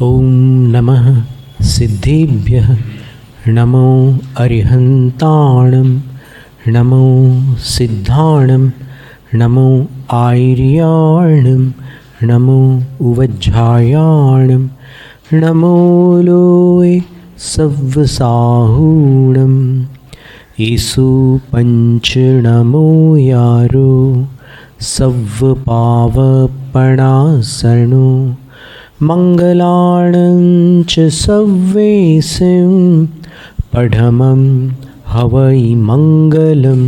ओम नमः सिद्धेभ्यः नमो अरिहन्ताणं नमो सिद्धाणं नमो आर्याणं नमो उवज्झायाणं नमो लोये सव्वसाहूणं येसु पंच नमो यारो सव्वपावपणासनो मंगलाणं च सव्वेसिं पढमं हवै मंगलं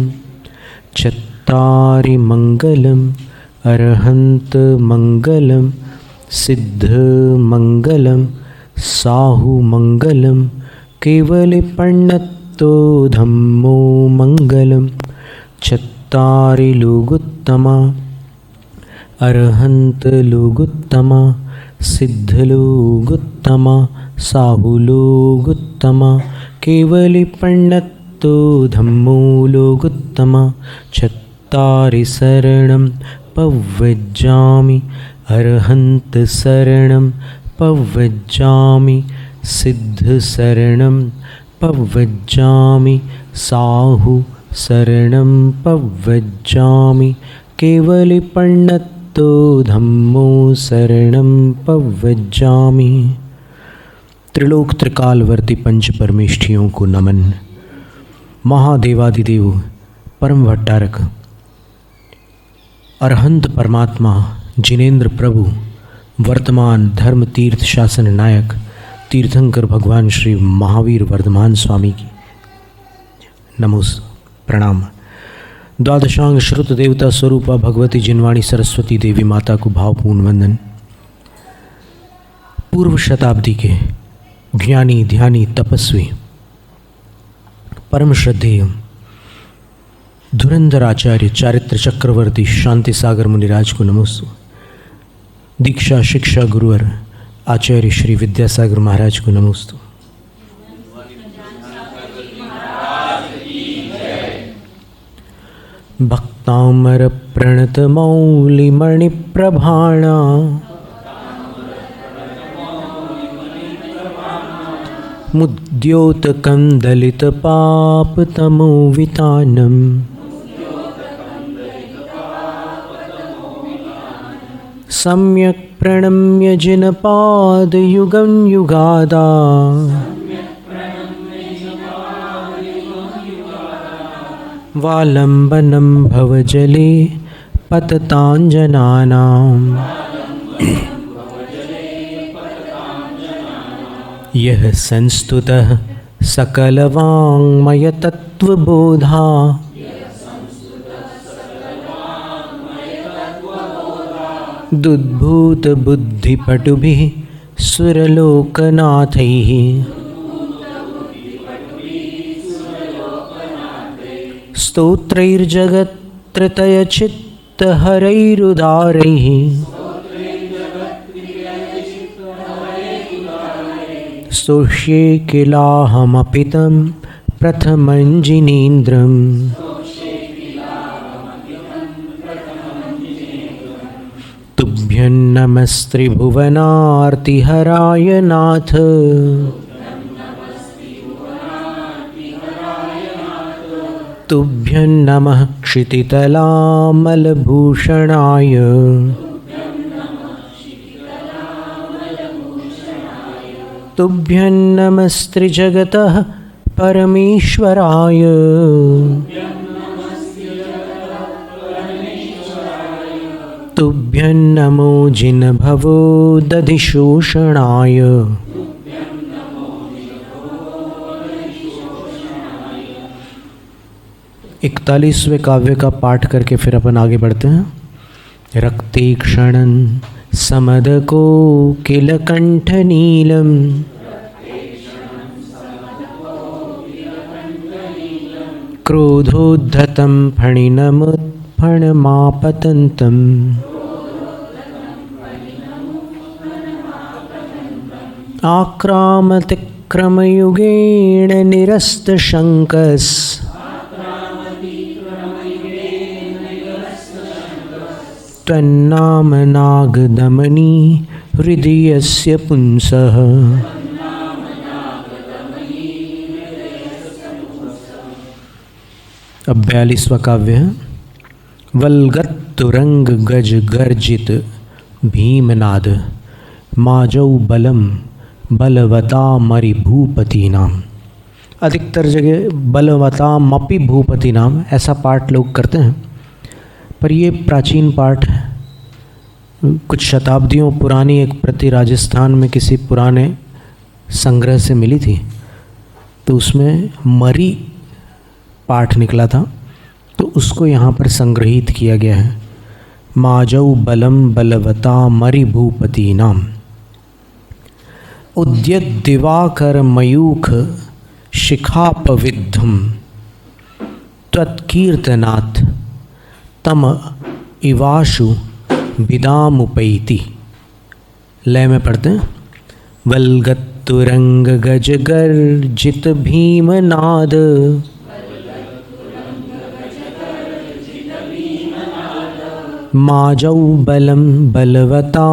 चत्तारि मंगलम् अरहंत मंगलं सिद्ध मंगलं साहु मंगलं केवलिपण्णत्तो धम्मो मंगलं चत्तारि लोगुत्तमा अरहंत लोगुत्तमा सिद्धलोगुत्तमा साहुलोगुत्तमा केवलिपण्णत्तो धम्मो लोगुत्तमा चत्तारि शरणं पव्वज्जामि अरहंत शरणं पव्वज्जामि सिद्ध शरणं पव्वज्जामि साहु शरणं पव्वज्जामि केवलिपण्णत्तो धम्मो शरणं पव्वज्जामि। त्रिलोक त्रिकालवर्ती पंच परमेष्ठियों को नमन। महादेवादिदेव परम भट्टारक अरहंत परमात्मा जिनेन्द्र प्रभु वर्तमान धर्म तीर्थ शासन नायक तीर्थंकर भगवान श्री महावीर वर्धमान स्वामी की नमो प्रणाम। द्वादशांग श्रुत देवता स्वरूपा भगवती जिनवाणी सरस्वती देवी माता को भावपूर्ण वंदन। पूर्व शताब्दी के ज्ञानी ध्यानी तपस्वी परम श्रद्धेय धुरंधर आचार्य चारित्र चक्रवर्ती शांति सागर मुनिराज को नमोस्तु। दीक्षा शिक्षा गुरुवर आचार्य श्री विद्यासागर महाराज को नमोस्तु। भक्तामर प्रणत मौलि मणिप्रभाणा मुद्योत कंदलित पाप तमोवितानम सम्यक प्रणम्य जिनपाद युगं युगादा वालंबनं भवजले पततांजनानां यः संस्तुतः सकलवाङ्मय तत्त्वबोधा दुद्भूत बुद्धिपटुभिः सुरलोकनाथैः स्तोत्रैर्जगत्त्रतयचित्तहरैरुदारैः स्तोष्ये किलाहमपि तं प्रथमं जिनेन्द्रम् तुभ्यं नमस्त्रिभुवनार्तिहराय नाथ तुभ्यं नमः क्षितितलामलभूषणाय तुभ्यं नमस्त्रिजगतः परमेश्वराय तुभ्यं नमो जिनभवो दधिशोषणाय इकतालीसवें काव्य का पाठ करके फिर अपन आगे बढ़ते हैं। रक्ते क्षणं समदको किल कंठ नीलम क्रोधोद्धतं फणिनमुत्फणमापतन्तम् आक्रामतिक्तमनोरथं क्रमयुगेण निरस्तशङ्कस् त्वन्नाम नागदमनी हृदयस्य पुंसः। अब 42वां काव्य है। वल्गत्तुरंग गज गर्जित भीमनाद माजौ बलम बलवता मरि भूपति नाम। अधिकतर जगह बलवता मपि भूपति नाम ऐसा पाठ लोग करते हैं, पर ये प्राचीन पाठ है। कुछ शताब्दियों पुरानी एक प्रति राजस्थान में किसी पुराने संग्रह से मिली थी, तो उसमें मरी पाठ निकला था, तो उसको यहाँ पर संग्रहित किया गया है। माजौ बलम बलवता मरि भूपति नाम। उद्यत दिवाकर मयूख शिखापविद्धम त्वत्कीर्तनात् तम इवाशु विदामुपैति। लय में पढ़ते हैं। वल्गत्तुरंग गज गर्जित भीमनाद माजौ बलम बलवता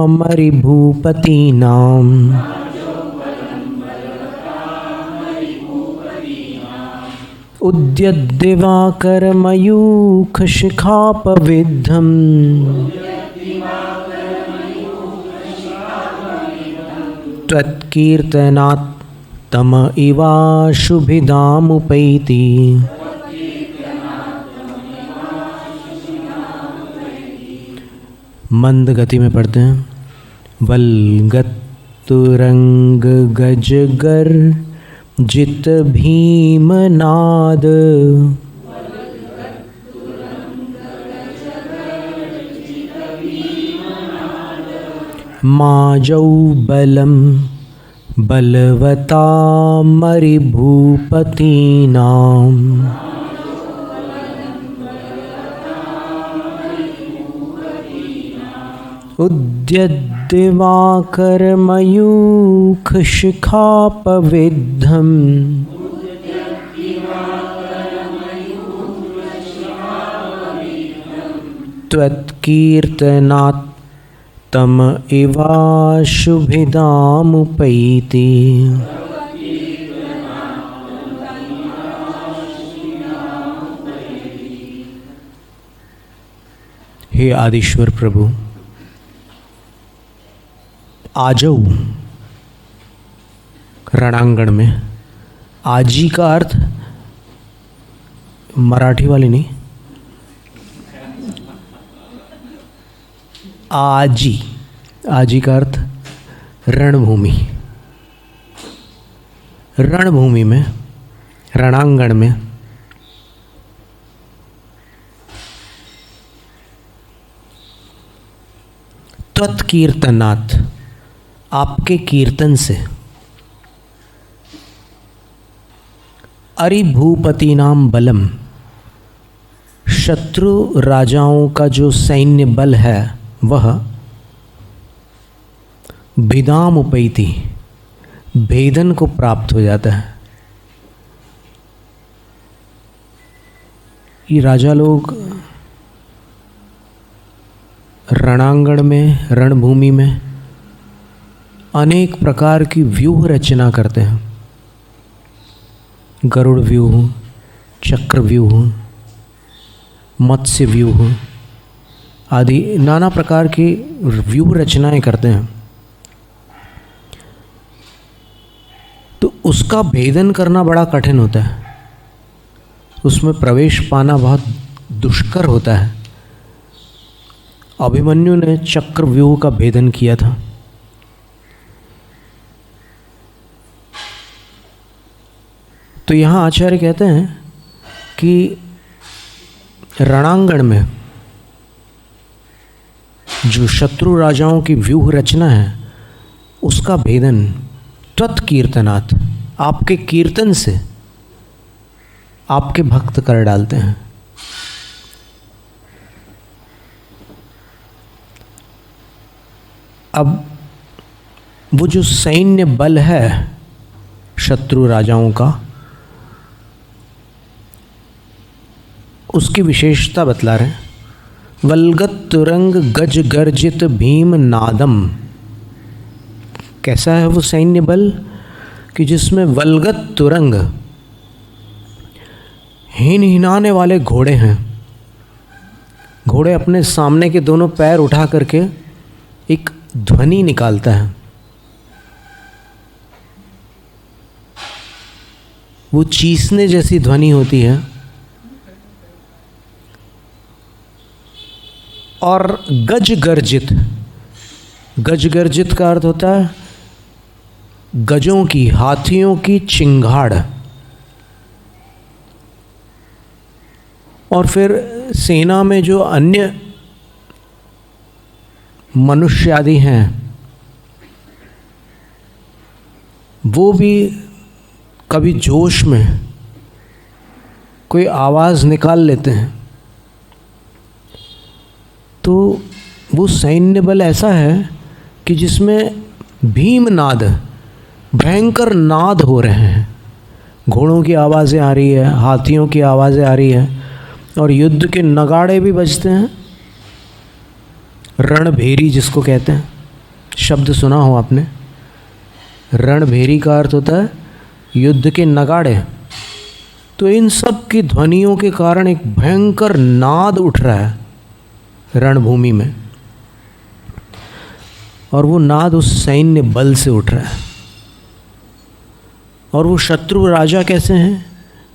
मरि भूपति नाम। उद्यत दिवाकर मयूख शिखापविद्धम त्वत्कीर्तनात् तम इवाशुभिदामुपैति। मंद गति में पढ़ते हैं। वल्गत्तुरंग गजगर जित भीमनाद माजौ बलम बलवता मरि भूपति नाम। उद्यत दिवाकर मयूख शिखापविद्धम त्वत्कीर्तनात् तम इवाशुभिदामुपैति। हे आदिश्वर प्रभु, आजऊ रणांगण में, आजी का अर्थ मराठी वाली नहीं, आजी, आजी का अर्थ रणभूमि। रणभूमि में, रणांगण में त्वत्कीर्तनात्, आपके कीर्तन से, अरि भूपति नाम बलम, शत्रु राजाओं का जो सैन्य बल है वह भिदामुपैति, भेदन को प्राप्त हो जाता है। ये राजा लोग रणांगण में, रणभूमि में अनेक प्रकार की व्यूह रचना करते हैं। गरुड़ व्यूह, चक्र व्यूह, मत्स्य व्यूह आदि नाना प्रकार की व्यूह रचनाएं करते हैं। तो उसका भेदन करना बड़ा कठिन होता है, उसमें प्रवेश पाना बहुत दुष्कर होता है। अभिमन्यु ने चक्र व्यूह का भेदन किया था। तो यहाँ आचार्य कहते हैं कि रणांगण में जो शत्रु राजाओं की व्यूह रचना है उसका भेदन त्वत्कीर्तनात्, आपके कीर्तन से आपके भक्त कर डालते हैं। अब वो जो सैन्य बल है शत्रु राजाओं का, उसकी विशेषता बतला रहे हैं। वल्गत तुरंग गज गर्जित भीम नादम। कैसा है वो सैन्य बल कि जिसमें वल्गत तुरंग, हिन हिनाने वाले घोड़े हैं। घोड़े अपने सामने के दोनों पैर उठा करके एक ध्वनि निकालता है, वो चीसने जैसी ध्वनि होती है। और गज गर्जित, गज गर्जित का अर्थ होता है गजों की, हाथियों की चिंगाड़। और फिर सेना में जो अन्य मनुष्य आदि हैं वो भी कभी जोश में कोई आवाज़ निकाल लेते हैं। तो वो सैन्य बल ऐसा है कि जिसमें भीमनाद, भयंकर नाद हो रहे हैं। घोड़ों की आवाज़ें आ रही है, हाथियों की आवाज़ें आ रही है, और युद्ध के नगाड़े भी बजते हैं। रणभेरी जिसको कहते हैं, शब्द सुना हो आपने। रणभेरी का अर्थ होता है युद्ध के नगाड़े। तो इन सब की ध्वनियों के कारण एक भयंकर नाद उठ रहा है रणभूमि में, और वो नाद उस सैन्य बल से उठ रहा है। और वो शत्रु राजा कैसे हैं?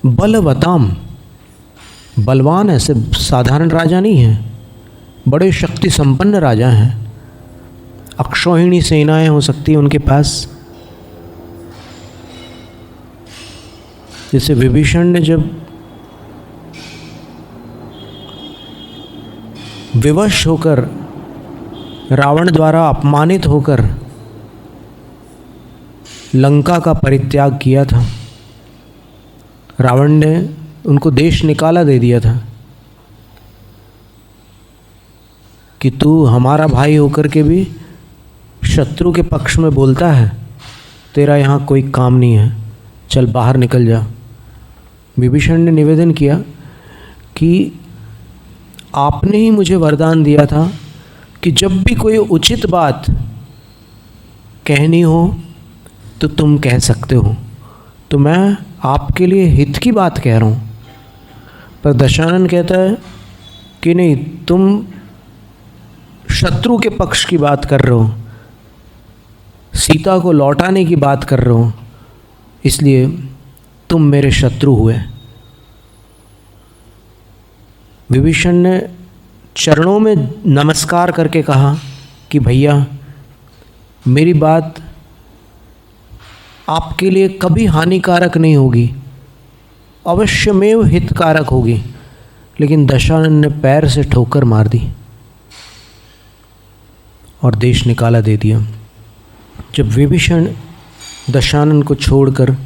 बलवताम, बलवान, ऐसे साधारण राजा नहीं हैं, बड़े शक्ति संपन्न राजा हैं। अक्षौहिणी सेनाएं हो सकती हैं उनके पास। जैसे विभीषण ने जब विवश होकर, रावण द्वारा अपमानित होकर लंका का परित्याग किया था, रावण ने उनको देश निकाला दे दिया था कि तू हमारा भाई होकर के भी शत्रु के पक्ष में बोलता है, तेरा यहाँ कोई काम नहीं है, चल बाहर निकल जा। विभीषण ने निवेदन किया कि आपने ही मुझे वरदान दिया था कि जब भी कोई उचित बात कहनी हो तो तुम कह सकते हो, तो मैं आपके लिए हित की बात कह रहा हूँ। पर दशानन कहता है कि नहीं, तुम शत्रु के पक्ष की बात कर रहे हो, सीता को लौटाने की बात कर रहे हो, इसलिए तुम मेरे शत्रु हुए। विभीषण ने चरणों में नमस्कार करके कहा कि भैया, मेरी बात आपके लिए कभी हानिकारक नहीं होगी, अवश्यमेव हितकारक होगी। लेकिन दशानन ने पैर से ठोकर मार दी और देश निकाला दे दिया। जब विभीषण दशानन को छोड़कर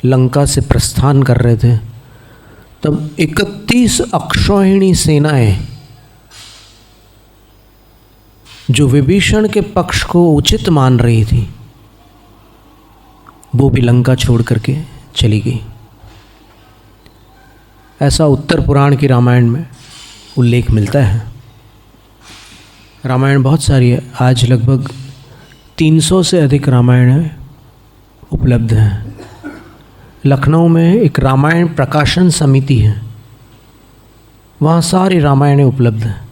लंका से प्रस्थान कर रहे थे, तब 31 अक्षौहिणी सेनाएं जो विभीषण के पक्ष को उचित मान रही थी, वो भी लंका छोड़ करके चली गई। ऐसा उत्तर पुराण की रामायण में उल्लेख मिलता है। रामायण बहुत सारी है, आज लगभग 300 से अधिक रामायण उपलब्ध हैं। लखनऊ में एक रामायण प्रकाशन समिति है, वहाँ सारी रामायणें उपलब्ध हैं।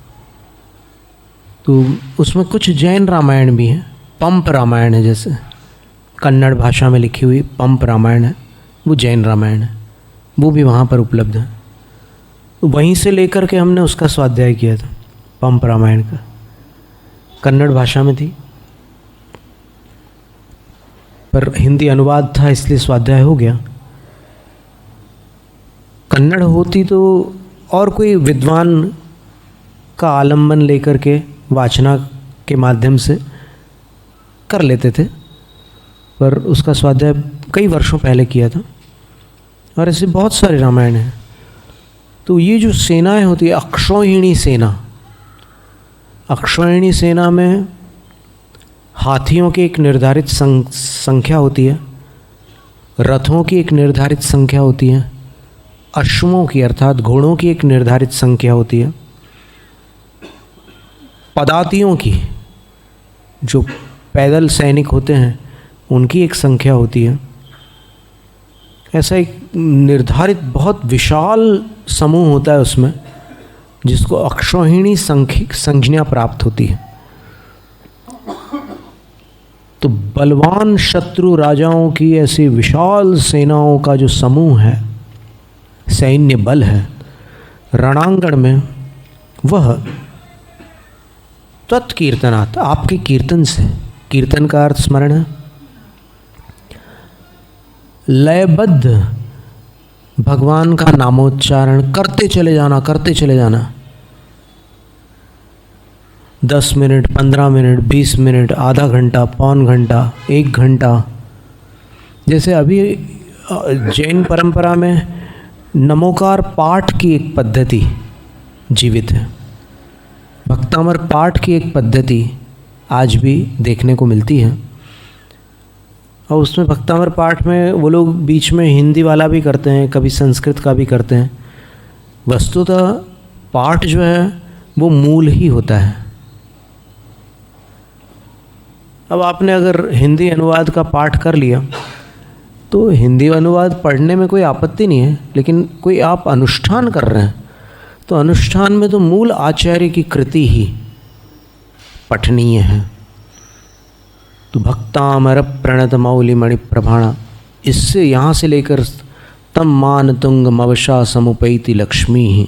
तो उसमें कुछ जैन रामायण भी हैं। पंप रामायण है, जैसे कन्नड़ भाषा में लिखी हुई पंप रामायण है, वो जैन रामायण है, वो भी वहाँ पर उपलब्ध है। तो वहीं से लेकर के हमने उसका स्वाध्याय किया था, पंप रामायण का। कन्नड़ भाषा में थी, पर हिंदी अनुवाद था, इसलिए स्वाध्याय हो गया। कन्नड़ होती तो और कोई विद्वान का आलम्बन लेकर के वाचना के माध्यम से कर लेते थे, पर उसका स्वाध्याय कई वर्षों पहले किया था। और ऐसे बहुत सारे रामायण हैं। तो ये जो सेनाएं होती है, अक्षौहिणी सेना, अक्षौहिणी सेना में हाथियों की एक निर्धारित संख्या होती है, रथों की एक निर्धारित संख्या होती है, अश्वों की अर्थात घोड़ों की एक निर्धारित संख्या होती है, पदातियों की जो पैदल सैनिक होते हैं उनकी एक संख्या होती है। ऐसा एक निर्धारित बहुत विशाल समूह होता है उसमें, जिसको अक्षौहिणी संज्ञा प्राप्त होती है। तो बलवान शत्रु राजाओं की ऐसी विशाल सेनाओं का जो समूह है, सैन्य बल है रणांगण में, वह तत्कीर्तनात् आपके कीर्तन से, कीर्तन का अर्थ स्मरण है, लयबद्ध भगवान का नामोच्चारण करते चले जाना, करते चले जाना। 10 मिनट, 15 मिनट, 20 मिनट, आधा घंटा, पौन घंटा, 1 घंटा। जैसे अभी जैन परंपरा में नमोकार पाठ की एक पद्धति जीवित है, भक्तामर पाठ की एक पद्धति आज भी देखने को मिलती है। और उसमें भक्तामर पाठ में वो लोग बीच में हिंदी वाला भी करते हैं, कभी संस्कृत का भी करते हैं। वस्तुतः पाठ जो है वो मूल ही होता है। अब आपने अगर हिंदी अनुवाद का पाठ कर लिया तो हिंदी अनुवाद पढ़ने में कोई आपत्ति नहीं है, लेकिन कोई आप अनुष्ठान कर रहे हैं तो अनुष्ठान में तो मूल आचार्य की कृति ही पठनीय है। तो भक्तामर प्रणत मौलि मणि प्रभाणा, इससे यहाँ से लेकर तम मान तुंग मवशा समुपैति लक्ष्मी ही।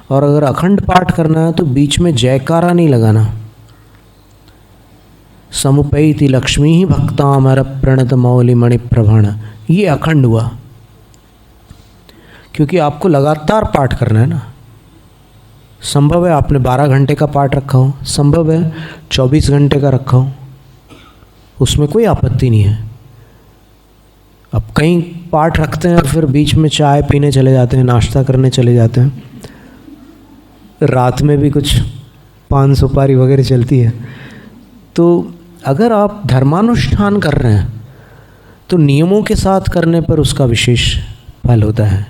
और अगर अखंड पाठ करना है तो बीच में जयकारा नहीं लगाना। समुपैति लक्ष्मी ही भक्तामर प्रणत मौलि मणि प्रभाणा, ये अखंड हुआ, क्योंकि आपको लगातार पाठ करना है ना। संभव है आपने 12 घंटे का पाठ रखा हो, संभव है 24 घंटे का रखा हो, उसमें कोई आपत्ति नहीं है। अब कई पाठ रखते हैं और फिर बीच में चाय पीने चले जाते हैं, नाश्ता करने चले जाते हैं, रात में भी कुछ पान सुपारी वगैरह चलती है। तो अगर आप धर्मानुष्ठान कर रहे हैं तो नियमों के साथ करने पर उसका विशेष फल होता है।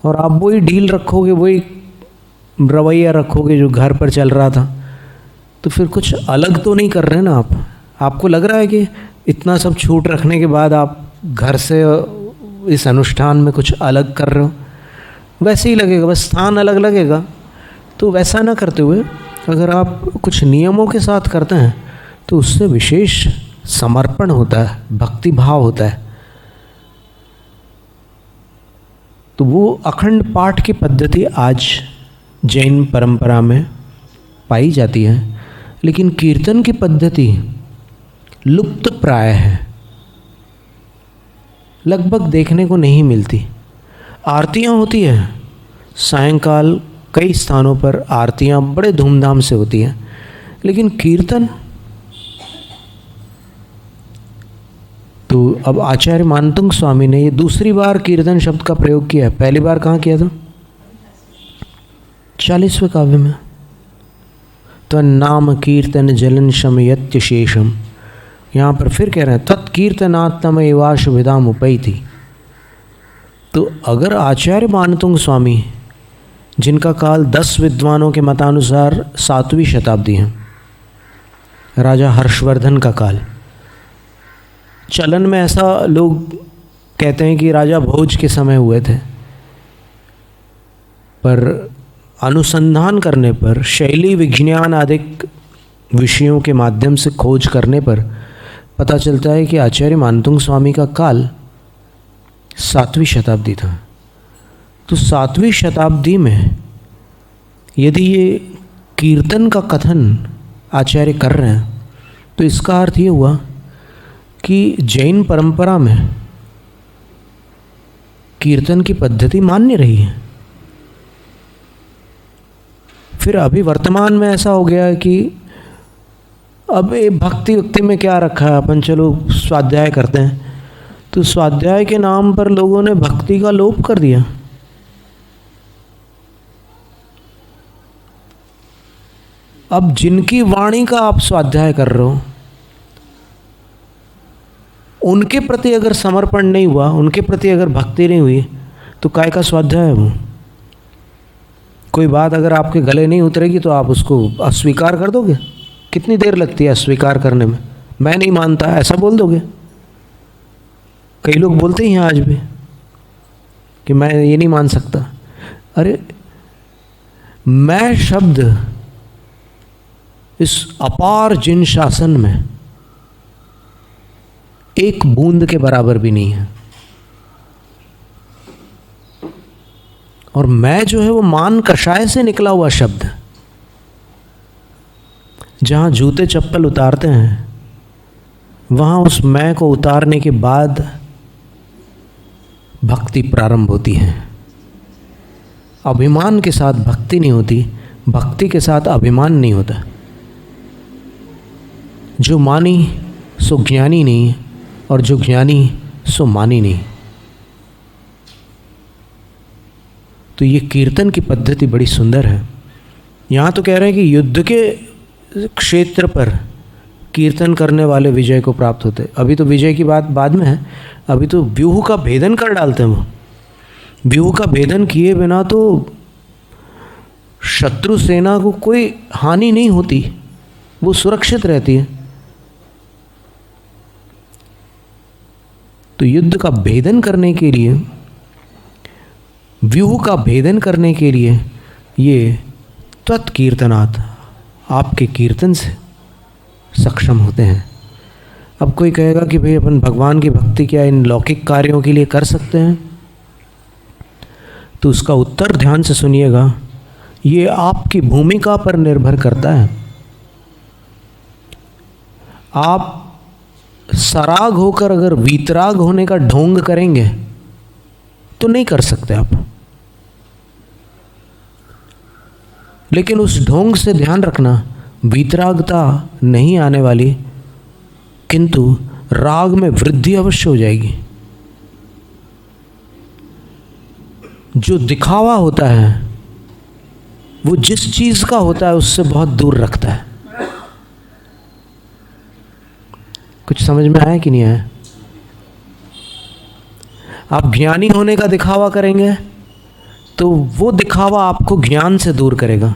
और आप वही डील रखोगे, वही रवैया रखोगे जो घर पर चल रहा था, तो फिर कुछ अलग तो नहीं कर रहे ना आप। आपको लग रहा है कि इतना सब छूट रखने के बाद आप घर से इस अनुष्ठान में कुछ अलग कर रहे हो, वैसे ही लगेगा, बस स्थान अलग लगेगा। तो वैसा ना करते हुए अगर आप कुछ नियमों के साथ करते हैं तो उससे विशेष समर्पण होता है, भक्ति भाव होता है। तो वो अखंड पाठ की पद्धति आज जैन परंपरा में पाई जाती है, लेकिन कीर्तन की पद्धति लुप्त प्राय है, लगभग देखने को नहीं मिलती। आरतियाँ होती है, सायंकाल कई स्थानों पर आरतियाँ बड़े धूमधाम से होती हैं, लेकिन कीर्तन तो अब आचार्य मानतुंग स्वामी ने ये दूसरी बार कीर्तन शब्द का प्रयोग किया है। पहली बार कहाँ किया था? 40वें काव्य में। तो नाम कीर्तन जलन शमयत्य शेषम, यहाँ पर फिर कह रहे हैं तत्कीर्तनात्म एवाशु विदाम उपैति। तो अगर आचार्य मानतुंग स्वामी, जिनका काल 10 विद्वानों के मतानुसार 7वीं शताब्दी है, राजा हर्षवर्धन का काल, चलन में ऐसा लोग कहते हैं कि राजा भोज के समय हुए थे, पर अनुसंधान करने पर, शैली विज्ञान आदि विषयों के माध्यम से खोज करने पर पता चलता है कि आचार्य मानतुंग स्वामी का काल 7वीं शताब्दी था। तो 7वीं शताब्दी में यदि ये कीर्तन का कथन आचार्य कर रहे हैं तो इसका अर्थ ये हुआ कि जैन परंपरा में कीर्तन की पद्धति मान्य रही है। फिर अभी वर्तमान में ऐसा हो गया है कि अब ये भक्ति में क्या रखा है, अपन चलो स्वाध्याय करते हैं, तो स्वाध्याय के नाम पर लोगों ने भक्ति का लोप कर दिया। अब जिनकी वाणी का आप स्वाध्याय कर रहे हो, उनके प्रति अगर समर्पण नहीं हुआ, उनके प्रति अगर भक्ति नहीं हुई, तो काय का स्वाध्याय है वो। कोई बात अगर आपके गले नहीं उतरेगी तो आप उसको अस्वीकार कर दोगे। कितनी देर लगती है अस्वीकार करने में? मैं नहीं मानता, ऐसा बोल दोगे। कई लोग बोलते ही हैं आज भी कि मैं ये नहीं मान सकता। अरे मैं शब्द इस अपार जिन शासन में एक बूंद के बराबर भी नहीं है, और मैं जो है वो मान कषाय से निकला हुआ शब्द। जहाँ जूते चप्पल उतारते हैं वहाँ उस मैं को उतारने के बाद भक्ति प्रारंभ होती है। अभिमान के साथ भक्ति नहीं होती, भक्ति के साथ अभिमान नहीं होता। जो मानी सो ज्ञानी नहीं, और जो ज्ञानी सो मानी नहीं। तो ये कीर्तन की पद्धति बड़ी सुंदर है। यहाँ तो कह रहे हैं कि युद्ध के क्षेत्र पर कीर्तन करने वाले विजय को प्राप्त होते। अभी तो विजय की बात बाद में है, अभी तो व्यूह का भेदन कर डालते हैं वो। व्यूह का भेदन किए बिना तो शत्रु सेना को कोई हानि नहीं होती, वो सुरक्षित रहती है। तो युद्ध का भेदन करने के लिए, व्यूह का भेदन करने के लिए ये त्वत्कीर्तनात्, आपके कीर्तन से सक्षम होते हैं। अब कोई कहेगा कि भाई अपन भगवान की भक्ति क्या इन लौकिक कार्यों के लिए कर सकते हैं? तो उसका उत्तर ध्यान से सुनिएगा। ये आपकी भूमिका पर निर्भर करता है। आप सराग होकर अगर वीतराग होने का ढोंग करेंगे तो नहीं कर सकते आप। लेकिन उस ढोंग से ध्यान रखना, वीतरागता नहीं आने वाली, किंतु राग में वृद्धि अवश्य हो जाएगी। जो दिखावा होता है वो जिस चीज़ का होता है उससे बहुत दूर रखता है। कुछ समझ में आया कि नहीं आया? आप ज्ञानी होने का दिखावा करेंगे तो वो दिखावा आपको ज्ञान से दूर करेगा।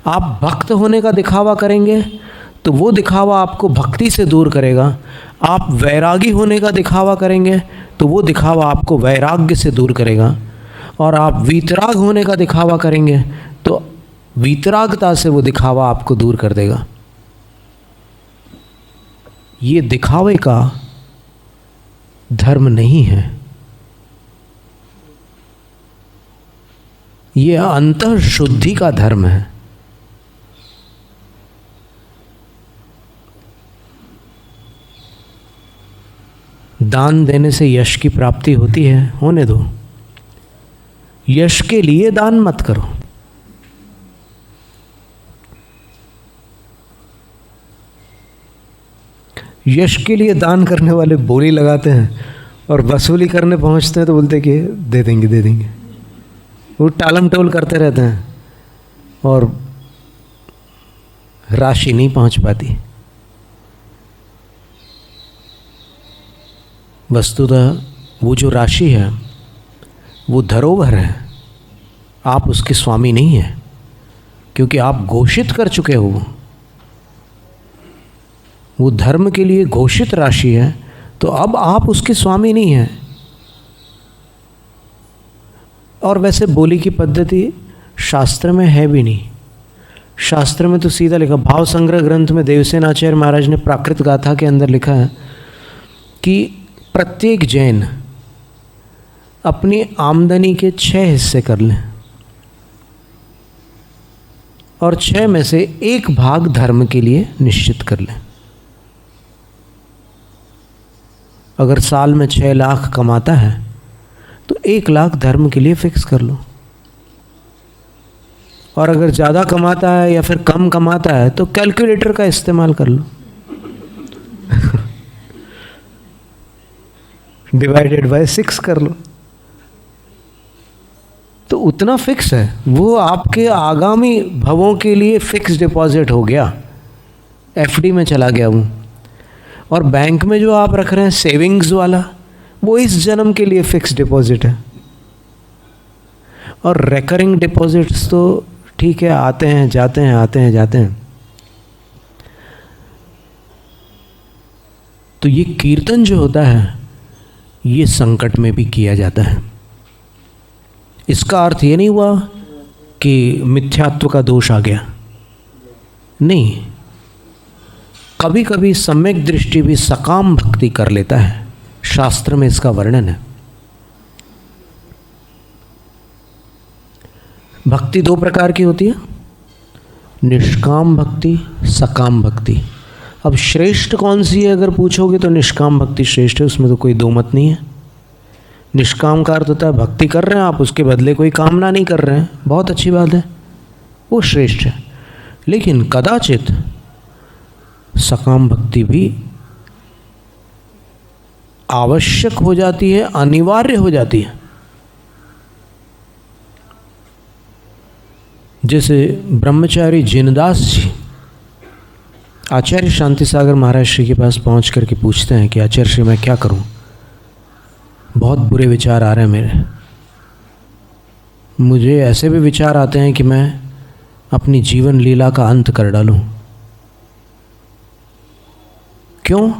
आप भक्त होने का दिखावा करेंगे तो वो दिखावा आपको भक्ति से दूर करेगा। आप वैरागी होने का दिखावा करेंगे तो वो दिखावा आपको वैराग्य से दूर करेगा। और आप वीतराग होने का दिखावा करेंगे तो वीतरागता से वो दिखावा आपको दूर कर देगा। ये दिखावे का धर्म नहीं है, ये अंतः शुद्धि का धर्म है। दान देने से यश की प्राप्ति होती है, होने दो। यश के लिए दान मत करो। यश के लिए दान करने वाले बोली लगाते हैं और वसूली करने पहुंचते हैं तो बोलते कि दे देंगे दे देंगे। वो टालम टोल करते रहते हैं और राशि नहीं पहुंच पाती। वस्तुतः वो जो राशि है वो धरोहर है, आप उसके स्वामी नहीं हैं, क्योंकि आप घोषित कर चुके हो। वो धर्म के लिए घोषित राशि है, तो अब आप उसके स्वामी नहीं हैं। और वैसे बोली की पद्धति शास्त्र में है भी नहीं। शास्त्र में तो सीधा लिखा, भाव संग्रह ग्रंथ में देवसेन आचार्य महाराज ने प्राकृत गाथा के अंदर लिखा है कि प्रत्येक जैन अपनी आमदनी के 6 हिस्से कर लें और 6 में से 1 भाग धर्म के लिए निश्चित कर लें। अगर साल में 6 लाख कमाता है तो 1 लाख धर्म के लिए फिक्स कर लो। और अगर ज़्यादा कमाता है या फिर कम कमाता है तो कैलकुलेटर का इस्तेमाल कर लो। डिवाइडेड बाय 6 कर लो, तो उतना फिक्स है। वो आपके आगामी भवों के लिए फिक्स डिपॉजिट हो गया, एफडी में चला गया वो। और बैंक में जो आप रख रहे हैं सेविंग्स वाला, वो इस जन्म के लिए फिक्स डिपॉजिट है। और रेकरिंग डिपॉजिट्स तो ठीक है, आते हैं जाते हैं, आते हैं जाते हैं। तो ये कीर्तन जो होता है ये संकट में भी किया जाता है। इसका अर्थ ये नहीं हुआ कि मिथ्यात्व का दोष आ गया, नहीं। कभी कभी सम्यक दृष्टि भी सकाम भक्ति कर लेता है, शास्त्र में इसका वर्णन है। भक्ति दो प्रकार की होती है, निष्काम भक्ति, सकाम भक्ति। अब श्रेष्ठ कौन सी है अगर पूछोगे तो निष्काम भक्ति श्रेष्ठ है, उसमें तो कोई दो मत नहीं है। निष्काम का अर्थ होता है भक्ति कर रहे हैं आप, उसके बदले कोई कामना नहीं कर रहे हैं, बहुत अच्छी बात है, वो श्रेष्ठ है। लेकिन कदाचित सकाम भक्ति भी आवश्यक हो जाती है, अनिवार्य हो जाती है। जैसे ब्रह्मचारी जिनदास जी आचार्य शांति सागर महाराज श्री के पास पहुंच करके पूछते हैं कि आचार्य श्री मैं क्या करूं, बहुत बुरे विचार आ रहे हैं मेरे, मुझे ऐसे भी विचार आते हैं कि मैं अपनी जीवन लीला का अंत कर डालूं। क्यों?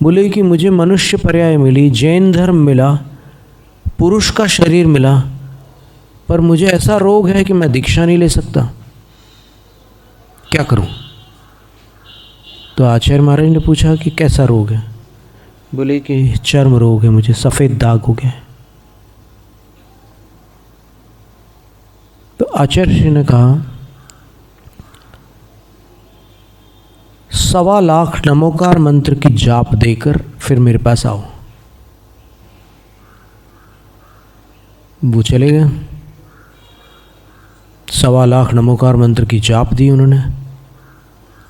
बोले कि मुझे मनुष्य पर्याय मिली, जैन धर्म मिला, पुरुष का शरीर मिला, पर मुझे ऐसा रोग है कि मैं दीक्षा नहीं ले सकता, क्या करूं? तो आचार्य महाराज ने पूछा कि कैसा रोग है? बोले कि चर्म रोग है, मुझे सफ़ेद दाग हो गया। तो आचार्य जी ने कहा 1.25 लाख नमोकार मंत्र की जाप देकर फिर मेरे पास आओ। वो चले गए, 1.25 लाख नमोकार मंत्र की जाप दी उन्होंने।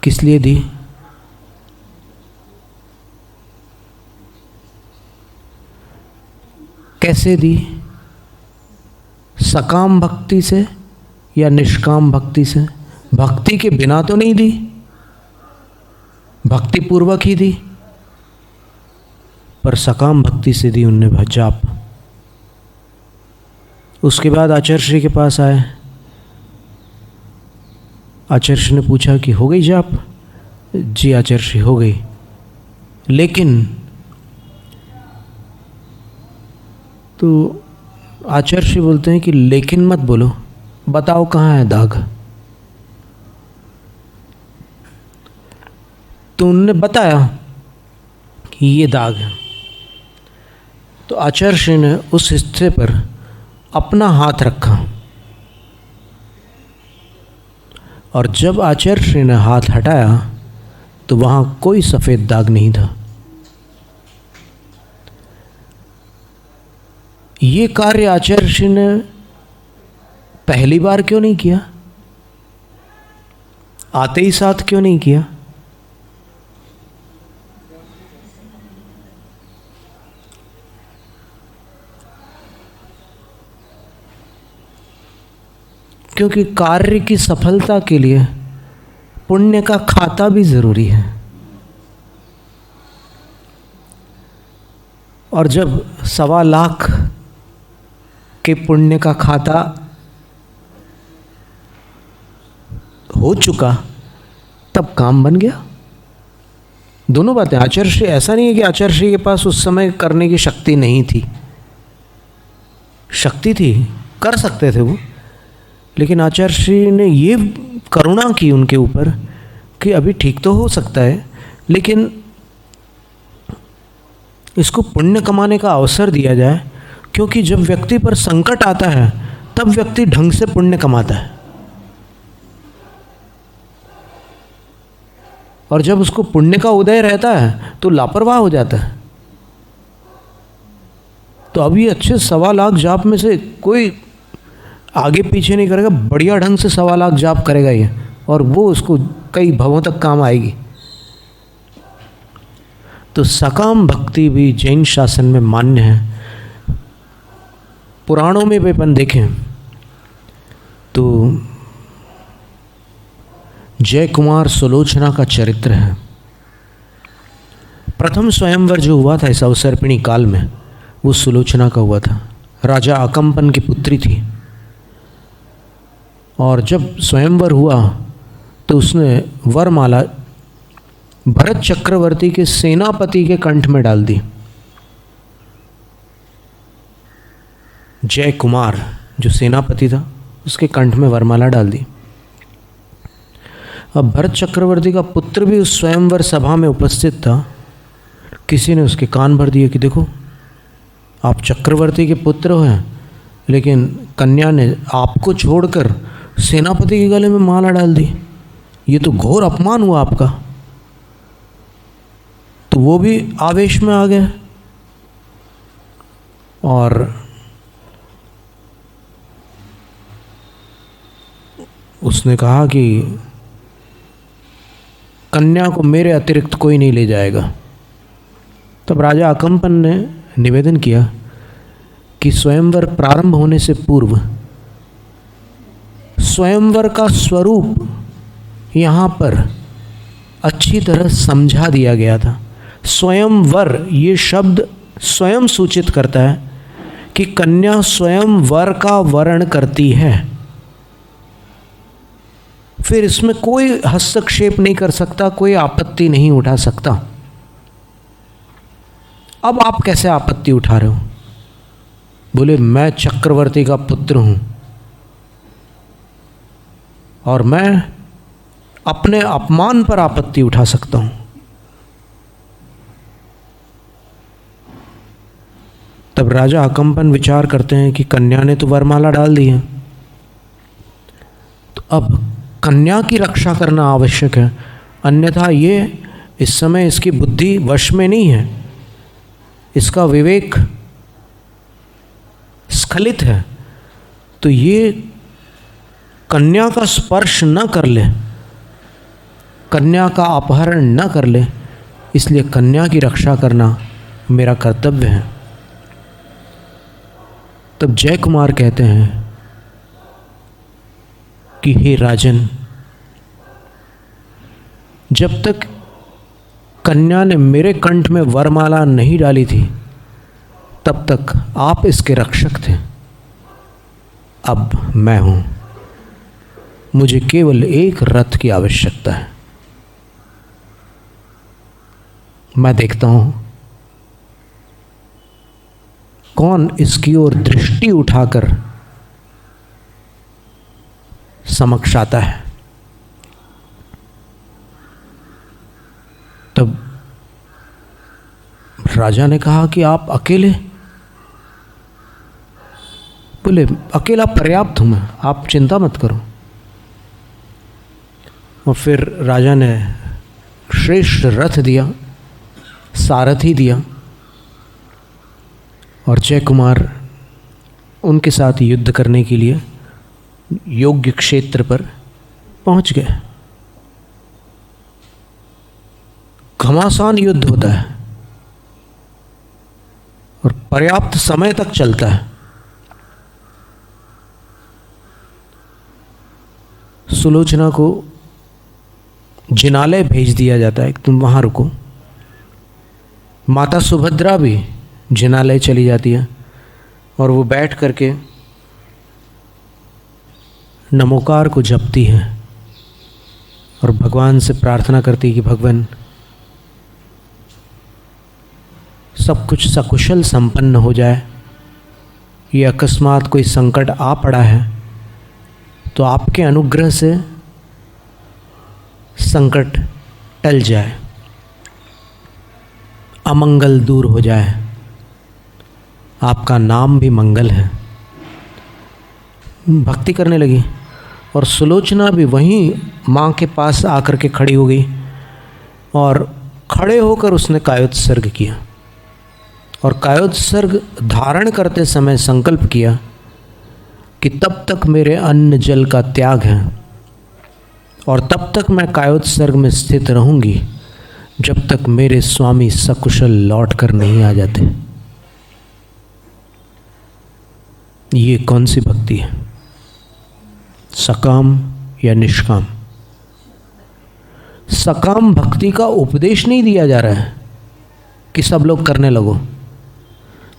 किस लिए दी? कैसे दी? सकाम भक्ति से या निष्काम भक्ति से? भक्ति के बिना तो नहीं दी, भक्ति पूर्वक ही दी, पर सकाम भक्ति से दी उनने जाप। उसके बाद आचार्य श्री के पास आए। आचार्य श्री ने पूछा कि हो गई जाप? जी आचार्य श्री हो गई, लेकिन तो आचार्य श्री बोलते हैं कि लेकिन मत बोलो, बताओ कहाँ है दाग। तो उन्होंने बताया कि ये दाग है। तो आचार्य श्री ने उस हिस्से पर अपना हाथ रखा, और जब आचार्य श्री ने हाथ हटाया तो वहाँ कोई सफ़ेद दाग नहीं था। ये कार्य आचार्य श्री ने पहली बार क्यों नहीं किया? आते ही साथ क्यों नहीं किया? क्योंकि कार्य की सफलता के लिए पुण्य का खाता भी जरूरी है। और जब 1.25 लाख के पुण्य का खाता हो चुका तब काम बन गया। दोनों बातें। आचार्य श्री, ऐसा नहीं है कि आचार्य श्री के पास उस समय करने की शक्ति नहीं थी, शक्ति थी, कर सकते थे वो, लेकिन आचार्य श्री ने ये करुणा की उनके ऊपर कि अभी ठीक तो हो सकता है, लेकिन इसको पुण्य कमाने का अवसर दिया जाए। क्योंकि जब व्यक्ति पर संकट आता है तब व्यक्ति ढंग से पुण्य कमाता है, और जब उसको पुण्य का उदय रहता है तो लापरवाह हो जाता है। तो अभी अच्छे 1.25 लाख जाप में से कोई आगे पीछे नहीं करेगा, बढ़िया ढंग से 1.25 लाख जाप करेगा ये, और वो उसको कई भवों तक काम आएगी। तो सकाम भक्ति भी जैन शासन में मान्य है। पुराणों में भी अपन देखें तो जय कुमार सुलोचना का चरित्र है। प्रथम स्वयंवर जो हुआ था इस अवसर्पिणी काल में, वो सुलोचना का हुआ था। राजा अकम्पन की पुत्री थी, और जब स्वयंवर हुआ तो उसने वरमाला भरत चक्रवर्ती के सेनापति के कंठ में डाल दी। जय कुमार जो सेनापति था, उसके कंठ में वरमाला डाल दी। अब भरत चक्रवर्ती का पुत्र भी उस स्वयंवर सभा में उपस्थित था। किसी ने उसके कान भर दिए कि देखो, आप चक्रवर्ती के पुत्र हैं, लेकिन कन्या ने आपको छोड़कर सेनापति के गले में माला डाल दी, ये तो घोर अपमान हुआ आपका। तो वो भी आवेश में आ गया और उसने कहा कि कन्या को मेरे अतिरिक्त कोई नहीं ले जाएगा। तब राजा अकम्पन ने निवेदन किया कि स्वयंवर प्रारंभ होने से पूर्व स्वयंवर का स्वरूप यहाँ पर अच्छी तरह समझा दिया गया था। स्वयंवर ये शब्द स्वयं सूचित करता है कि कन्या स्वयं वर का वर्ण करती है, फिर इसमें कोई हस्तक्षेप नहीं कर सकता, कोई आपत्ति नहीं उठा सकता। अब आप कैसे आपत्ति उठा रहे हो? बोले, मैं चक्रवर्ती का पुत्र हूं और मैं अपने अपमान पर आपत्ति उठा सकता हूं। तब राजा अकम्पन विचार करते हैं कि कन्या ने तो वरमाला डाल दी है, तो अब कन्या की रक्षा करना आवश्यक है, अन्यथा ये इस समय इसकी बुद्धि वश में नहीं है, इसका विवेक स्खलित है, तो ये कन्या का स्पर्श न कर ले, कन्या का अपहरण न कर ले, इसलिए कन्या की रक्षा करना मेरा कर्तव्य है। तब जय कुमार कहते हैं कि हे राजन, जब तक कन्या ने मेरे कंठ में वरमाला नहीं डाली थी तब तक आप इसके रक्षक थे। अब मैं हूं, मुझे केवल एक रथ की आवश्यकता है। मैं देखता हूं कौन इसकी ओर दृष्टि उठाकर समक्ष आता है। तब राजा ने कहा कि आप अकेले? बोले, अकेला पर्याप्त हूं मैं, आप चिंता मत करो। और फिर राजा ने श्रेष्ठ रथ दिया, सारथी दिया, और जय कुमार उनके साथ युद्ध करने के लिए योग्य क्षेत्र पर पहुंच गए। घमासान युद्ध होता है और पर्याप्त समय तक चलता है। सुलोचना को जिनालय भेज दिया जाता है, तुम वहां रुको। माता सुभद्रा भी जिनालय चली जाती है और वो बैठ करके नमोकार को जपती है और भगवान से प्रार्थना करती है कि भगवान, सब कुछ सकुशल संपन्न हो जाए। ये अकस्मात कोई संकट आ पड़ा है तो आपके अनुग्रह से संकट टल जाए, अमंगल दूर हो जाए, आपका नाम भी मंगल है। भक्ति करने लगी और सुलोचना भी वहीं माँ के पास आकर के खड़ी हो गई और खड़े होकर उसने कायोत्सर्ग किया और कायोत्सर्ग धारण करते समय संकल्प किया कि तब तक मेरे अन्न जल का त्याग है और तब तक मैं कायोत्सर्ग में स्थित रहूंगी जब तक मेरे स्वामी सकुशल लौट कर नहीं आ जाते। ये कौन सी भक्ति है? सकाम या निष्काम? सकाम भक्ति का उपदेश नहीं दिया जा रहा है, कि सब लोग करने लगो।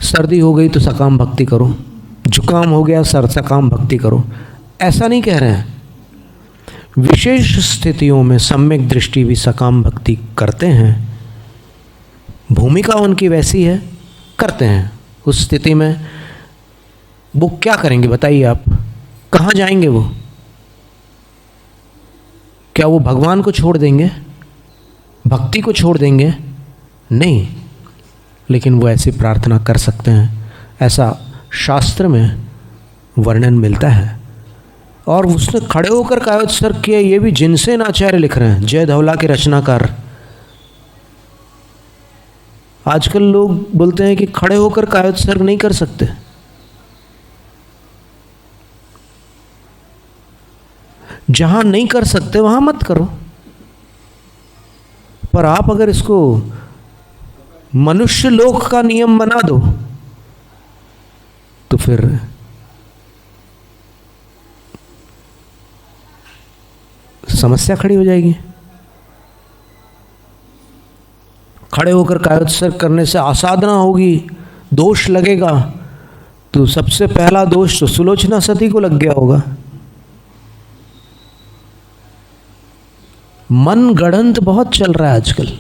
सर्दी हो गई तो सकाम भक्ति करो, जुकाम हो गया सकाम भक्ति करो, ऐसा नहीं कह रहे हैं। विशेष स्थितियों में सम्यक दृष्टि भी सकाम भक्ति करते हैं। भूमिका उनकी वैसी है, करते हैं। उस स्थिति में वो क्या करेंगे बताइए आप? कहाँ जाएंगे वो? क्या वो भगवान को छोड़ देंगे, भक्ति को छोड़ देंगे? नहीं, लेकिन वो ऐसी प्रार्थना कर सकते हैं, ऐसा शास्त्र में वर्णन मिलता है। और उसने खड़े होकर कायोत्सर्ग किया, ये भी जिनसेन आचार्य लिख रहे हैं, जय धवला के रचनाकार। आजकल लोग बोलते हैं कि खड़े होकर कायोत्सर्ग नहीं कर सकते। जहां नहीं कर सकते वहां मत करो, पर आप अगर इसको मनुष्य लोक का नियम बना दो तो फिर समस्या खड़ी हो जाएगी। खड़े होकर कायोत्सर्ग करने से असाधना होगी, दोष लगेगा, तो सबसे पहला दोष तो सुलोचना सती को लग गया होगा। मन गढ़ंत बहुत चल रहा है आजकल।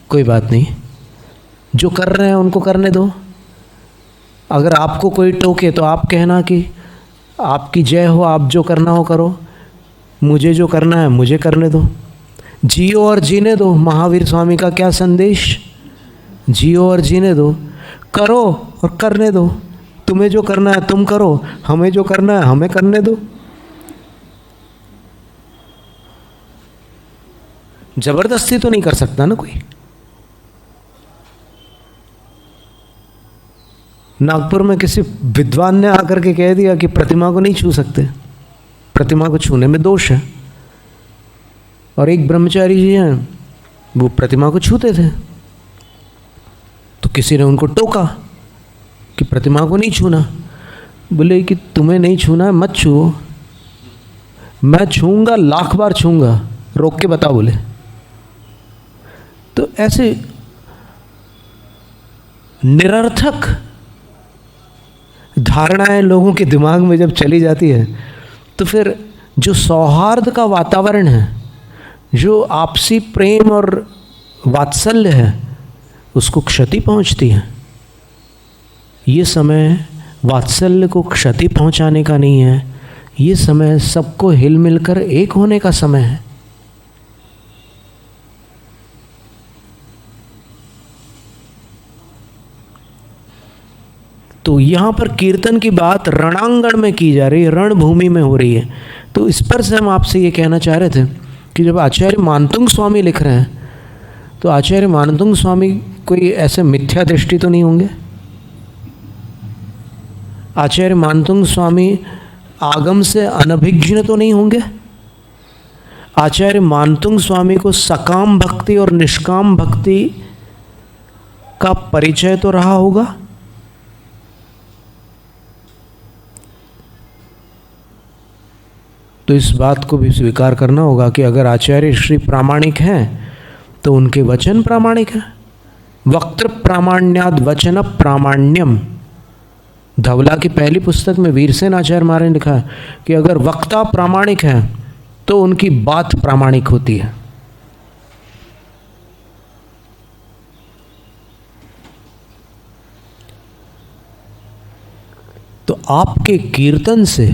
कोई बात नहीं, जो कर रहे हैं उनको करने दो। अगर आपको कोई टोके तो आप कहना कि आपकी जय हो, आप जो करना हो करो, मुझे जो करना है मुझे करने दो। जियो और जीने दो, महावीर स्वामी का क्या संदेश, जियो और जीने दो, करो और करने दो। तुम्हें जो करना है तुम करो, हमें जो करना है हमें करने दो। जबरदस्ती तो नहीं कर सकता ना कोई। नागपुर में किसी विद्वान ने आकर के कह दिया कि प्रतिमा को नहीं छू सकते, प्रतिमा को छूने में दोष है। और एक ब्रह्मचारी जी हैं, वो प्रतिमा को छूते थे, तो किसी ने उनको टोका कि प्रतिमा को नहीं छूना। बोले कि तुम्हें नहीं छूना है मत छूओ, मैं छूंगा, लाख बार छूंगा, रोक के बताओ। बोले तो ऐसे निरर्थक धारणाएं लोगों के दिमाग में जब चली जाती है तो फिर जो सौहार्द का वातावरण है, जो आपसी प्रेम और वात्सल्य है, उसको क्षति पहुंचती है। ये समय वात्सल्य को क्षति पहुंचाने का नहीं है, ये समय सबको हिल मिलकर एक होने का समय है। तो यहाँ पर कीर्तन की बात रणांगण में की जा रही है, रणभूमि में हो रही है। तो इस पर से हम आपसे ये कहना चाह रहे थे कि जब आचार्य मानतुंग स्वामी लिख रहे हैं तो आचार्य मानतुंग स्वामी कोई ऐसे मिथ्या दृष्टि तो नहीं होंगे। आचार्य मानतुंग स्वामी आगम से अनभिज्ञ तो नहीं होंगे। आचार्य मानतुंग स्वामी को सकाम भक्ति और निष्काम भक्ति का परिचय तो रहा होगा। तो इस बात को भी स्वीकार करना होगा कि अगर आचार्य श्री प्रामाणिक हैं तो उनके वचन प्रामाणिक हैं। वक्तृ प्रामाण्याद वचन प्रामाण्यम, धवला की पहली पुस्तक में वीरसेन आचार्य महाराज ने लिखा है कि अगर वक्ता प्रामाणिक है तो उनकी बात प्रामाणिक होती है। तो आपके कीर्तन से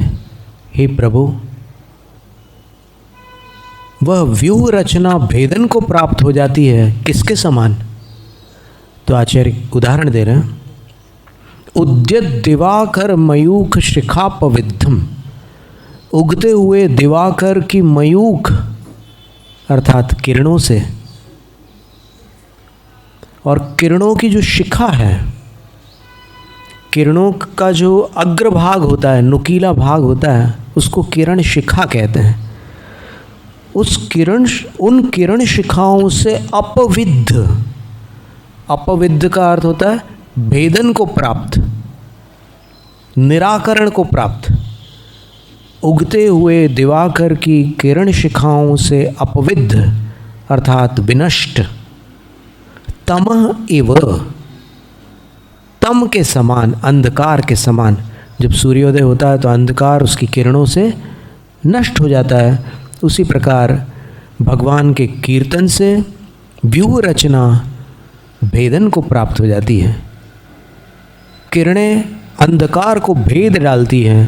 हे प्रभु वह व्यूह रचना भेदन को प्राप्त हो जाती है। किसके समान? तो आचार्य उदाहरण दे रहे हैं, उद्यत दिवाकर मयूख शिखा पविद्धम, उगते हुए दिवाकर की मयूख अर्थात किरणों से, और किरणों की जो शिखा है, किरणों का जो अग्रभाग होता है, नुकीला भाग होता है, उसको किरण शिखा कहते हैं। उन किरण शिखाओं से अपविद्ध, अपविद्ध का अर्थ होता है भेदन को प्राप्त, निराकरण को प्राप्त। उगते हुए दिवाकर की किरण शिखाओं से अपविद्ध अर्थात विनष्ट, तमः एव, तम के समान, अंधकार के समान। जब सूर्योदय होता है तो अंधकार उसकी किरणों से नष्ट हो जाता है। उसी प्रकार भगवान के कीर्तन से व्यूह रचना भेदन को प्राप्त हो जाती है। किरणें अंधकार को भेद डालती हैं,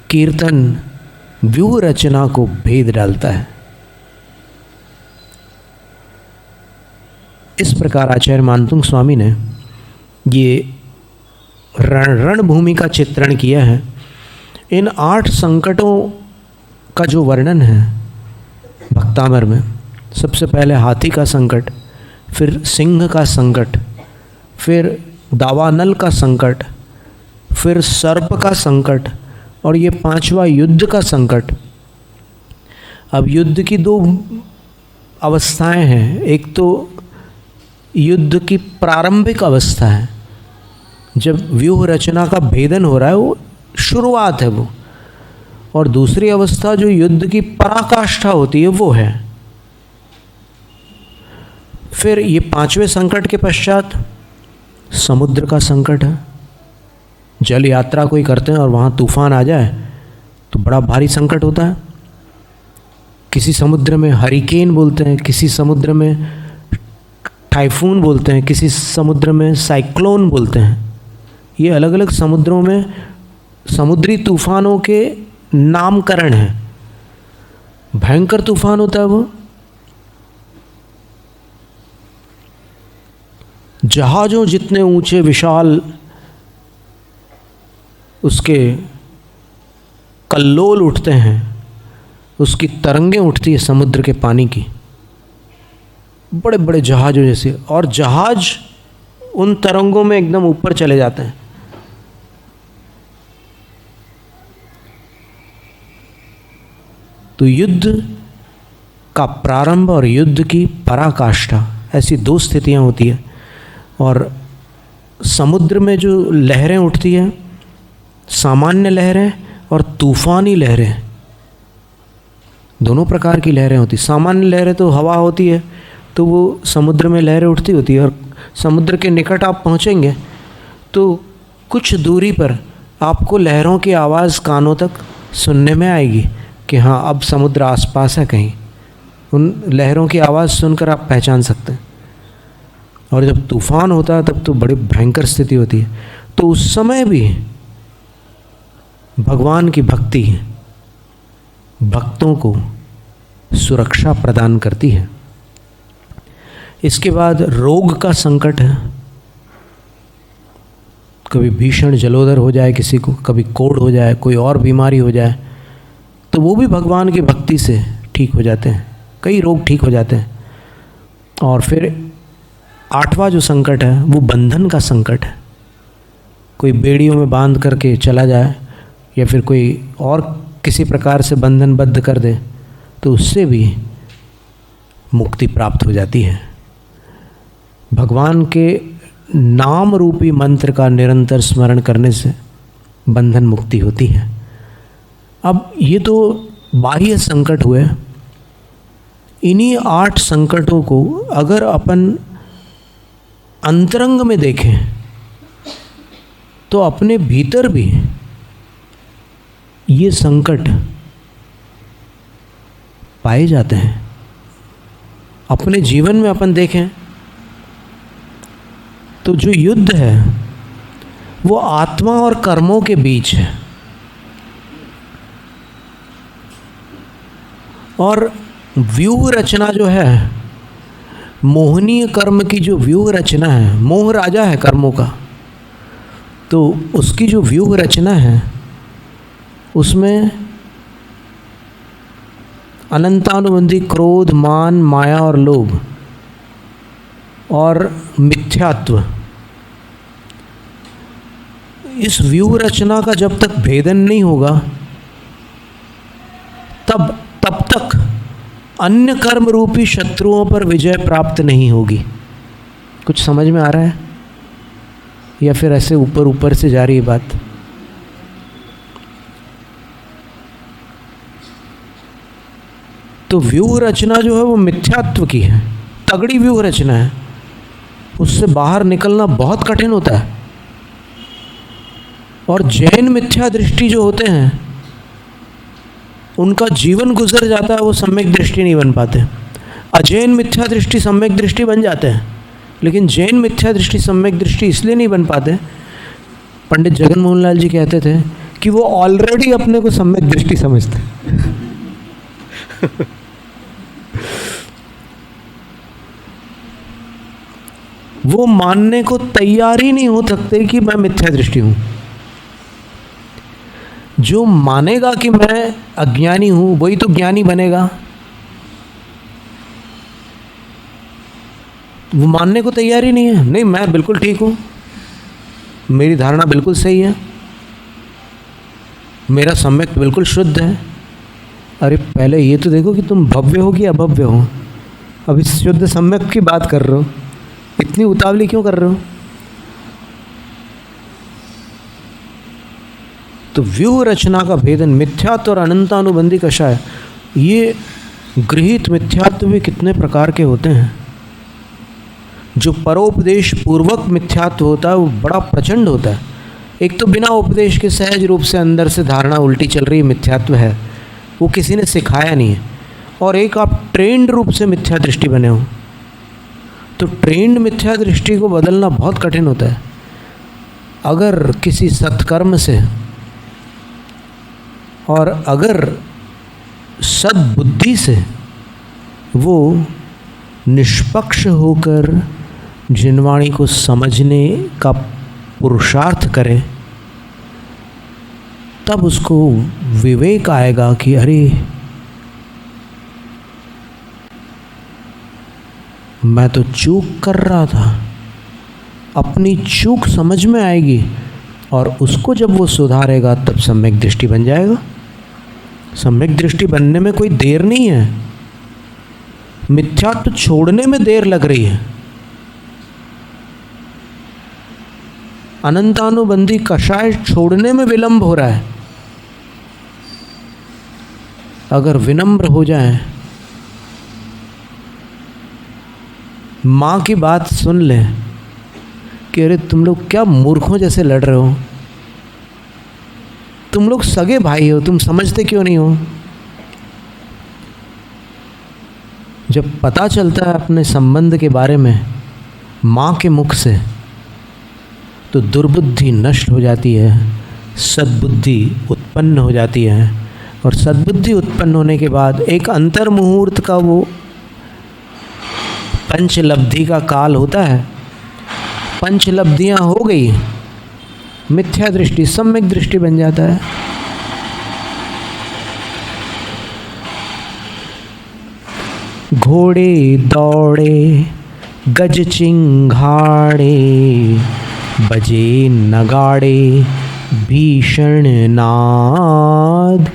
कीर्तन व्यूह रचना को भेद डालता है। इस प्रकार आचार्य मानतुंग स्वामी ने ये रणभूमि का चित्रण किया है। इन 8 संकटों का जो वर्णन है भक्तामर में, सबसे पहले हाथी का संकट, फिर सिंह का संकट, फिर दावानल का संकट, फिर सर्प का संकट, और ये 5वां युद्ध का संकट। अब युद्ध की 2 अवस्थाएं हैं। एक तो युद्ध की प्रारंभिक अवस्था है, जब व्यूह रचना का भेदन हो रहा है, वो शुरुआत है वो। और दूसरी अवस्था जो युद्ध की पराकाष्ठा होती है वो है। फिर ये 5वें संकट के पश्चात समुद्र का संकट है। जल यात्रा कोई करते हैं और वहाँ तूफान आ जाए तो बड़ा भारी संकट होता है। किसी समुद्र में हरिकेन बोलते हैं, किसी समुद्र में टाइफून बोलते हैं, किसी समुद्र में साइक्लोन बोलते हैं। ये अलग अलग समुद्रों में समुद्री तूफानों के नामकरण है। भयंकर तूफान होता है वो। जहाज़ों जितने ऊंचे विशाल उसके कल्लोल उठते हैं, उसकी तरंगें उठती है समुद्र के पानी की, बड़े बड़े जहाज़ों जैसे, और जहाज़ उन तरंगों में एकदम ऊपर चले जाते हैं। तो युद्ध का प्रारंभ और युद्ध की पराकाष्ठा, ऐसी 2 स्थितियां होती है। और समुद्र में जो लहरें उठती हैं, सामान्य लहरें और तूफानी लहरें, दोनों प्रकार की लहरें होती। सामान्य लहरें तो हवा होती है, तो वो समुद्र में लहरें उठती होती है, और समुद्र के निकट आप पहुँचेंगे तो कुछ दूरी पर आपको लहरों की आवाज़ कानों तक सुनने में आएगी कि हाँ, अब समुद्र आसपास है कहीं। उन लहरों की आवाज़ सुनकर आप पहचान सकते हैं। और जब तूफ़ान होता है तब तो बड़ी भयंकर स्थिति होती है। तो उस समय भी भगवान की भक्ति भक्तों को सुरक्षा प्रदान करती है। इसके बाद रोग का संकट है। कभी भीषण जलोदर हो जाए किसी को, कभी कोढ़ हो जाए, कोई और बीमारी हो जाए, तो वो भी भगवान की भक्ति से ठीक हो जाते हैं। कई रोग ठीक हो जाते हैं। और फिर 8वां जो संकट है वो बंधन का संकट है। कोई बेड़ियों में बांध करके चला जाए या फिर कोई और किसी प्रकार से बंधनबद्ध कर दे, तो उससे भी मुक्ति प्राप्त हो जाती है। भगवान के नाम रूपी मंत्र का निरंतर स्मरण करने से बंधन मुक्ति होती है। अब ये तो बाह्य संकट हुए। इन्हीं 8 संकटों को अगर अपन अंतरंग में देखें तो अपने भीतर भी ये संकट पाए जाते हैं। अपने जीवन में अपन देखें तो जो युद्ध है वो आत्मा और कर्मों के बीच है। और व्यूह रचना जो है, मोहनीय कर्म की जो व्यूह रचना है, मोह राजा है कर्मों का, तो उसकी जो व्यूह रचना है उसमें अनंतानुबंधी क्रोध, मान, माया और लोभ और मिथ्यात्व, इस व्यूह रचना का जब तक भेदन नहीं होगा तब तक अन्य कर्म रूपी शत्रुओं पर विजय प्राप्त नहीं होगी। कुछ समझ में आ रहा है या फिर ऐसे ऊपर ऊपर से जा रही है बात? तो व्यूह रचना जो है वो मिथ्यात्व की है, तगड़ी व्यूह रचना है। उससे बाहर निकलना बहुत कठिन होता है। और जैन मिथ्या दृष्टि जो होते हैं उनका जीवन गुजर जाता है, वो सम्यक दृष्टि नहीं बन पाते। अजैन मिथ्या दृष्टि सम्यक दृष्टि बन जाते हैं, लेकिन जैन मिथ्या दृष्टि सम्यक दृष्टि इसलिए नहीं बन पाते। पंडित जगन मोहन लाल जी कहते थे कि वो ऑलरेडी अपने को सम्यक दृष्टि समझते वो मानने को तैयार ही नहीं हो सकते कि मैं मिथ्या दृष्टि हूं। जो मानेगा कि मैं अज्ञानी हूं वही तो ज्ञानी बनेगा। वो मानने को तैयार ही नहीं है, नहीं मैं बिल्कुल ठीक हूं, मेरी धारणा बिल्कुल सही है, मेरा सम्यक बिल्कुल शुद्ध है। अरे पहले ये तो देखो कि तुम भव्य हो कि अभव्य हो। अब इस शुद्ध सम्यक की बात कर रहे हो, इतनी उतावली क्यों कर रहे हो? तो व्यूह रचना का भेदन, मिथ्यात्व और अनंतानुबंधी कषाय, ये गृहीत मिथ्यात्व भी कितने प्रकार के होते हैं। जो परोपदेश पूर्वक मिथ्यात्व होता है वो बड़ा प्रचंड होता है। एक तो बिना उपदेश के सहज रूप से अंदर से धारणा उल्टी चल रही है, मिथ्यात्व है, वो किसी ने सिखाया नहीं है। और एक आप ट्रेंड रूप से मिथ्या दृष्टि बने हो, तो ट्रेंड मिथ्या दृष्टि को बदलना बहुत कठिन होता है। अगर किसी सत्कर्म से और अगर सद्बुद्धि से वो निष्पक्ष होकर जिनवाणी को समझने का पुरुषार्थ करे, तब उसको विवेक आएगा कि अरे मैं तो चूक कर रहा था। अपनी चूक समझ में आएगी और उसको जब वो सुधारेगा तब सम्यक दृष्टि बन जाएगा। सम्यक दृष्टि बनने में कोई देर नहीं है, मिथ्यात्व छोड़ने में देर लग रही है। अनंतानुबंधी कषाय छोड़ने में विलंब हो रहा है। अगर विनम्र हो जाए, माँ की बात सुन ले कि अरे तुम लोग क्या मूर्खों जैसे लड़ रहे हो, तुम लोग सगे भाई हो, तुम समझते क्यों नहीं हो। जब पता चलता है अपने संबंध के बारे में माँ के मुख से, तो दुर्बुद्धि नष्ट हो जाती है, सद्बुद्धि उत्पन्न हो जाती है। और सद्बुद्धि उत्पन्न होने के बाद एक अंतर मुहूर्त का वो पंचलब्धि का काल होता है। पंचलब्धियाँ हो गई, मिथ्या दृष्टि सम्यक दृष्टि बन जाता है। घोड़े दौड़े गज चिंघाड़े, बजे नगाड़े भीषण नाद,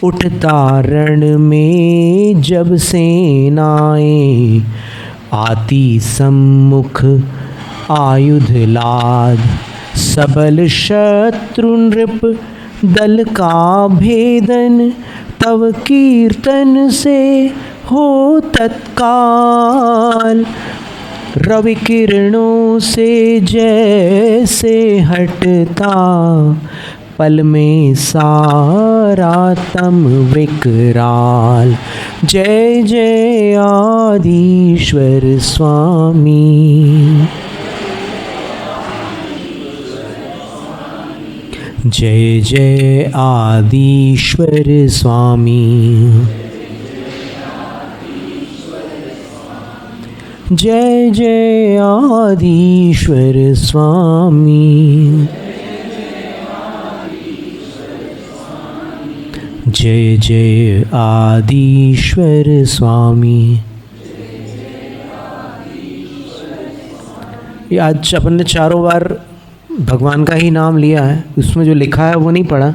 उठता रण में जब सेनाएं, आती सम्मुख आयुध लाद, सबल शत्रु नृप दल का भेदन, तव कीर्तन से हो तत्काल। रवि किरणों से जैसे हटता, पल में सारा तम विकराल। जय जय आदिश्वर स्वामी, जय जय आदिश्वर स्वामी, जय जय आदिश्वर स्वामी, जय जय आदिश्वर स्वामी। ये आज अपन ने चारों बार भगवान का ही नाम लिया है, उसमें जो लिखा है वो नहीं पढ़ा,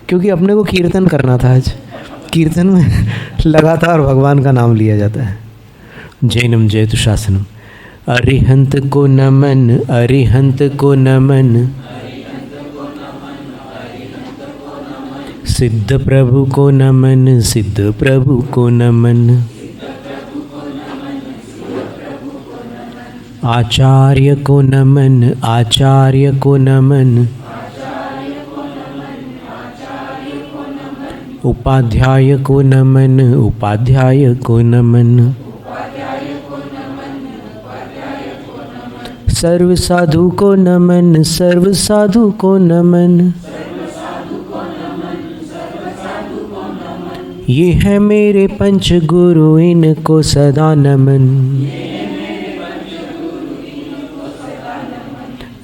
क्योंकि अपने को कीर्तन करना था। आज कीर्तन में लगातार भगवान का नाम लिया जाता है। जैनम जयतु शासनम। अरिहंत को नमन, अरिहंत को नमन, सिद्ध प्रभु को नमन, सिद्ध प्रभु को नमन। आचार्य को नमन, आचार्य को नमन, उपाध्याय को नमन, उपाध्याय को नमन, सर्व साधु को नमन, सर्व साधु को नमन। ये है मेरे पंच गुरु, इनको सदा नमन।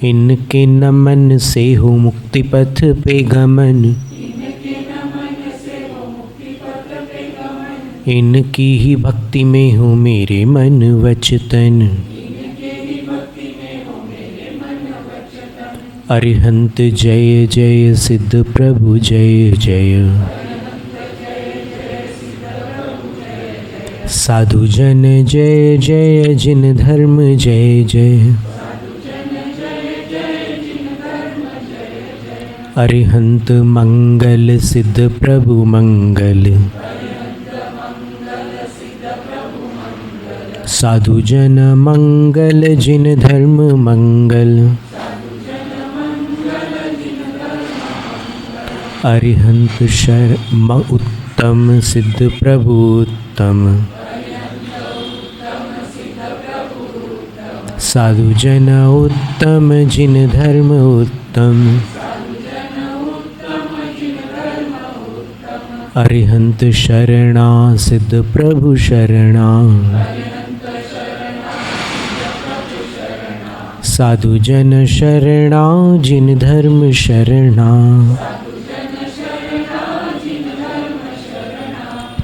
इनके नमन से हो मुक्ति पथ पे गमन, इनकी ही भक्ति में हो मेरे मन वचन। अरिहंत जय जय, सिद्ध प्रभु जय जय, साधु जन जय जय, जिन धर्म जय जय। अरिहंत मंगल, सिद्ध प्रभु मंगल, साधु जन मंगल, जिन धर्म मंगल। अरिहंत शर्म उत्तम, सिद्ध प्रभु उत्तम, साधु जन उत्तम, जिन धर्म उत्तम। अरिहंत शरणा, सिद्ध प्रभु शरणा, साधु जन शरणा, जिन धर्म शरणा।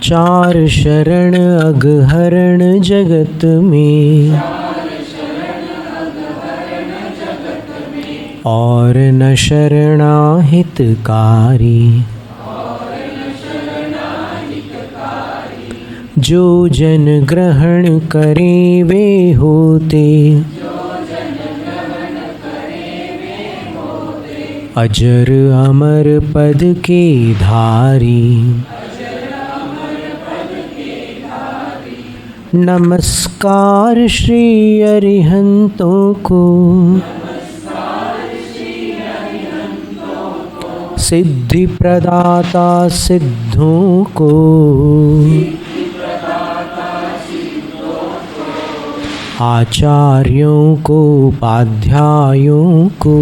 चार शरण अगहरण जगत में, और न शरणा हितकारी। जो जन ग्रहण करे वे होते, अजर अमर पद के धारी। नमस्कार श्री अरिहंतों को, सिद्धि प्रदाता सिद्धों को। आचार्यों को, उपाध्यायों को,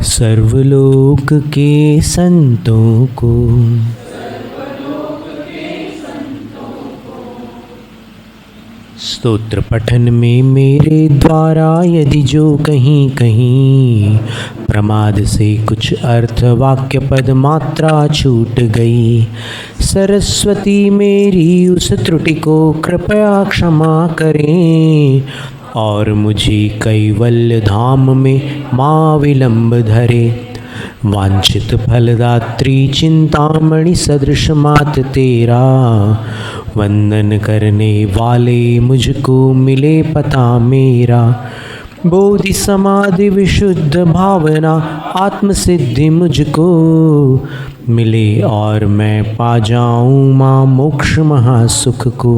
सर्वलोक के संतों को। स्तोत्र पठन में मेरे द्वारा यदि जो कहीं कहीं प्रमाद से कुछ अर्थ वाक्य पद मात्रा छूट गई, सरस्वती मेरी उस त्रुटि को कृपया क्षमा करें और मुझे कैवल्य धाम में माँ विलंब धरे। वांछित फलदात्री चिंतामणि सदृश मात तेरा, वंदन करने वाले मुझको मिले पता मेरा। बोधि समाधि विशुद्ध भावना आत्म सिद्धि मुझको मिले और मैं पा जाऊँ माँ मोक्ष महासुख को।